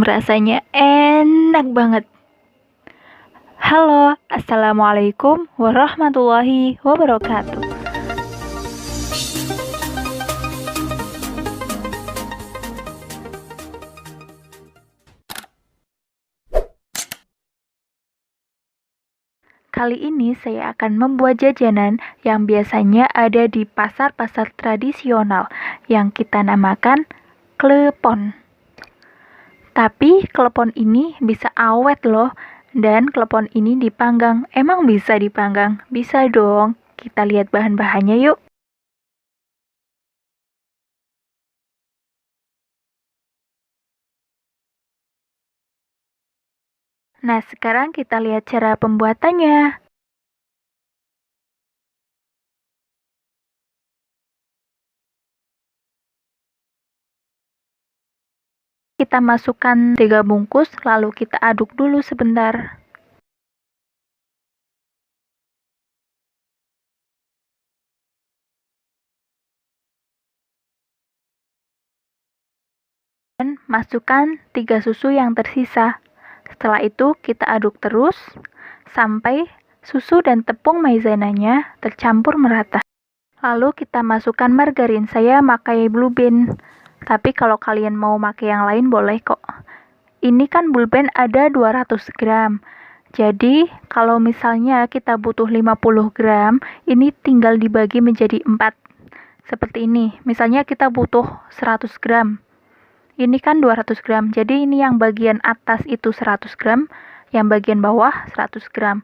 Rasanya enak banget. Halo, Assalamualaikum warahmatullahi wabarakatuh. Kali ini saya akan membuat jajanan yang biasanya ada di pasar-pasar tradisional yang kita namakan klepon. Tapi klepon ini bisa awet loh, dan klepon ini dipanggang. Emang bisa dipanggang? Bisa dong. Kita lihat bahan-bahannya yuk. Nah, sekarang kita lihat cara pembuatannya. Kita masukkan 3 bungkus, lalu kita aduk dulu sebentar. Dan masukkan 3 susu yang tersisa. Setelah itu kita aduk terus sampai susu dan tepung maizenanya tercampur merata. Lalu kita masukkan margarin. Saya pakai Blue Band, tapi kalau kalian mau pakai yang lain boleh kok. Ini kan Blue Band ada 200 gram. Jadi kalau misalnya kita butuh 50 gram, ini tinggal dibagi menjadi 4. Seperti ini. Misalnya kita butuh 100 gram. Ini kan 200 gram. Jadi ini yang bagian atas itu 100 gram, yang bagian bawah 100 gram.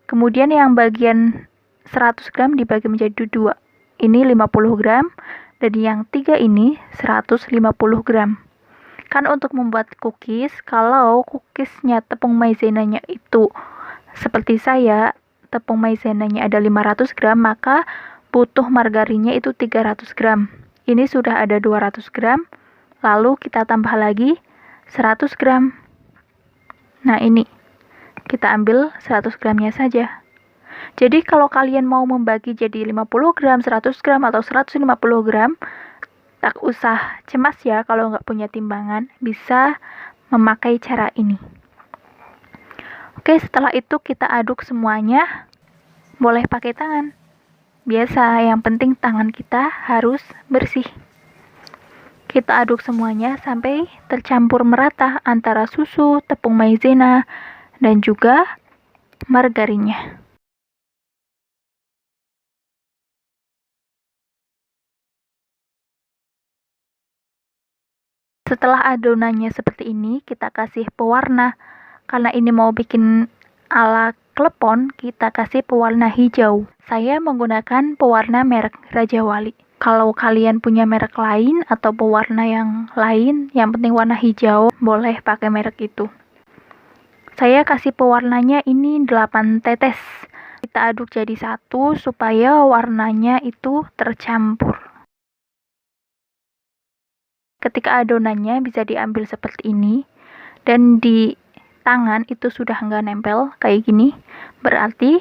Kemudian yang bagian 100 gram dibagi menjadi 2. Ini 50 gram, dan yang 3 ini 150 gram. Kan untuk membuat cookies, kalau cookiesnya tepung maizenanya itu seperti saya, tepung maizenanya ada 500 gram, maka butuh margarinnya itu 300 gram. Ini sudah ada 200 gram, lalu kita tambah lagi 100 gram. Nah ini, kita ambil 100 gramnya saja. Jadi kalau kalian mau membagi jadi 50 gram, 100 gram, atau 150 gram, tak usah cemas ya kalau nggak punya timbangan, bisa memakai cara ini. Oke, setelah itu kita aduk semuanya, boleh pakai tangan. Biasa, yang penting tangan kita harus bersih. Kita aduk semuanya sampai tercampur merata antara susu, tepung maizena, dan juga margarinnya. Setelah adonannya seperti ini, kita kasih pewarna. Karena ini mau bikin ala klepon, kita kasih pewarna hijau. Saya menggunakan pewarna merek Raja Wali. Kalau kalian punya merek lain atau pewarna yang lain, yang penting warna hijau, boleh pakai merek itu. Saya kasih pewarnanya ini 8 tetes. Kita aduk jadi satu supaya warnanya itu tercampur. Ketika adonannya bisa diambil seperti ini, dan di tangan itu sudah nggak nempel kayak gini, berarti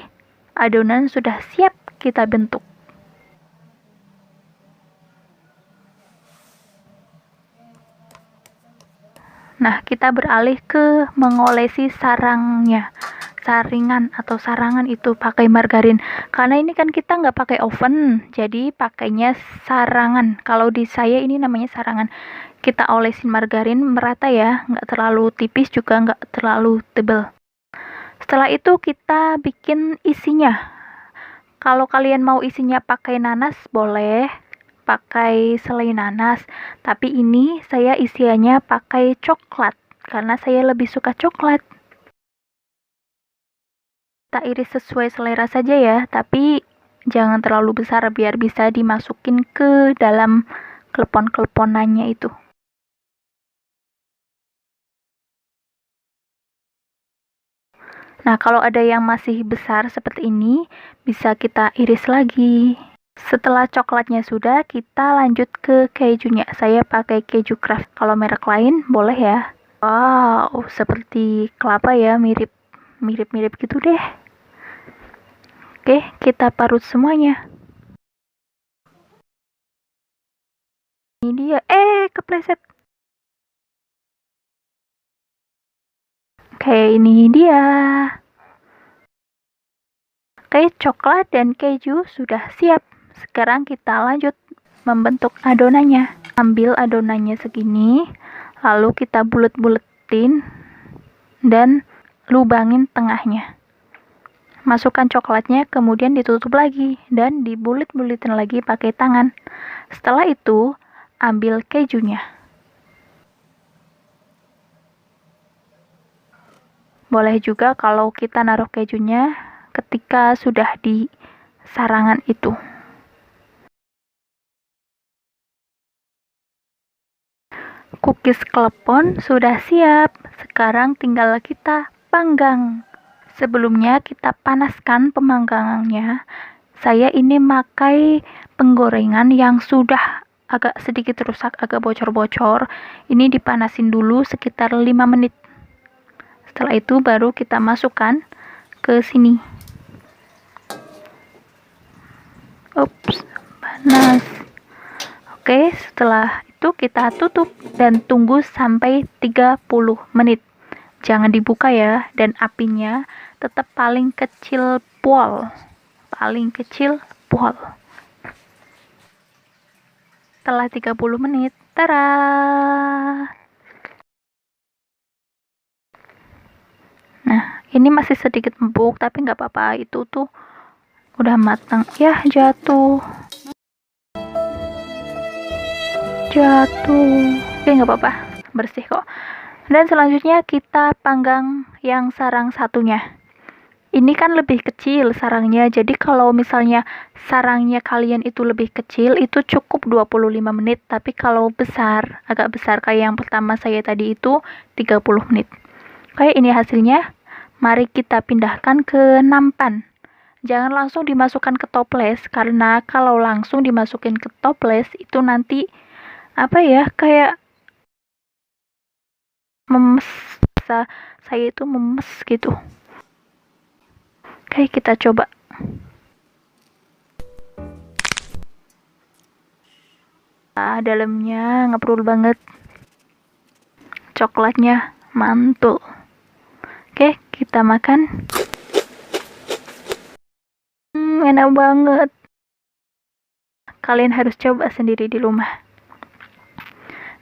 adonan sudah siap kita bentuk. Nah, kita beralih ke mengolesi sarangnya. Saringan atau sarangan itu pakai margarin. Karena ini kan kita nggak pakai oven, jadi pakainya sarangan. Kalau di saya ini namanya sarangan. Kita olesin margarin merata ya, nggak terlalu tipis juga nggak terlalu tebal. Setelah itu kita bikin isinya. Kalau kalian mau isinya pakai nanas, boleh. Pakai selai nanas, tapi ini saya isiannya pakai coklat karena saya lebih suka coklat. Kita iris sesuai selera saja ya, tapi jangan terlalu besar biar bisa dimasukin ke dalam klepon-kleponannya itu. Nah, kalau ada yang masih besar seperti ini, bisa kita iris lagi. Setelah coklatnya sudah, kita lanjut ke kejunya. Saya pakai keju Kraft. Kalau merek lain boleh ya. Wow, seperti kelapa ya, mirip-mirip gitu deh. Oke, kita parut semuanya. Ini dia. Kepleset. Kayak ini dia. Oke, coklat dan keju sudah siap. Sekarang kita lanjut membentuk adonannya. Ambil adonannya segini, lalu kita bulet-buletin dan lubangin tengahnya. Masukkan coklatnya, kemudian ditutup lagi dan dibulit-bulitin lagi pakai tangan. Setelah itu, ambil kejunya. Boleh juga kalau kita naruh kejunya ketika sudah di sarangan itu. Cookies klepon sudah siap. Sekarang tinggal kita panggang. Sebelumnya kita panaskan pemanggangannya. Saya ini pakai penggorengan yang sudah agak sedikit rusak, agak bocor-bocor. Ini dipanasin dulu sekitar 5 menit. Setelah itu baru kita masukkan ke sini. Ups, panas. Oke, setelah itu kita tutup dan tunggu sampai 30 menit. Jangan dibuka ya, dan apinya tetap paling kecil pol. Setelah 30 menit, tara! Nah, ini masih sedikit empuk, tapi nggak apa-apa, itu tuh udah matang. Ya, jatuh. Oke, nggak apa-apa, bersih kok. Dan selanjutnya kita panggang yang sarang satunya. Ini kan lebih kecil sarangnya, jadi kalau misalnya sarangnya kalian itu lebih kecil, itu cukup 25 menit. Tapi kalau besar, agak besar kayak yang pertama saya tadi itu 30 menit. Kayak ini hasilnya. Mari kita pindahkan ke nampan. Jangan langsung dimasukkan ke toples, karena kalau langsung dimasukin ke toples itu nanti kayak memes. Saya itu memes gitu. Oke, kita coba. Dalamnya ngeprul banget. Coklatnya mantul. Oke, kita makan. Enak banget. Kalian harus coba sendiri di rumah.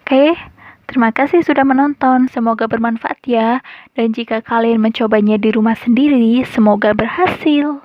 Oke, terima kasih sudah menonton. Semoga bermanfaat ya. Dan jika kalian mencobanya di rumah sendiri, semoga berhasil.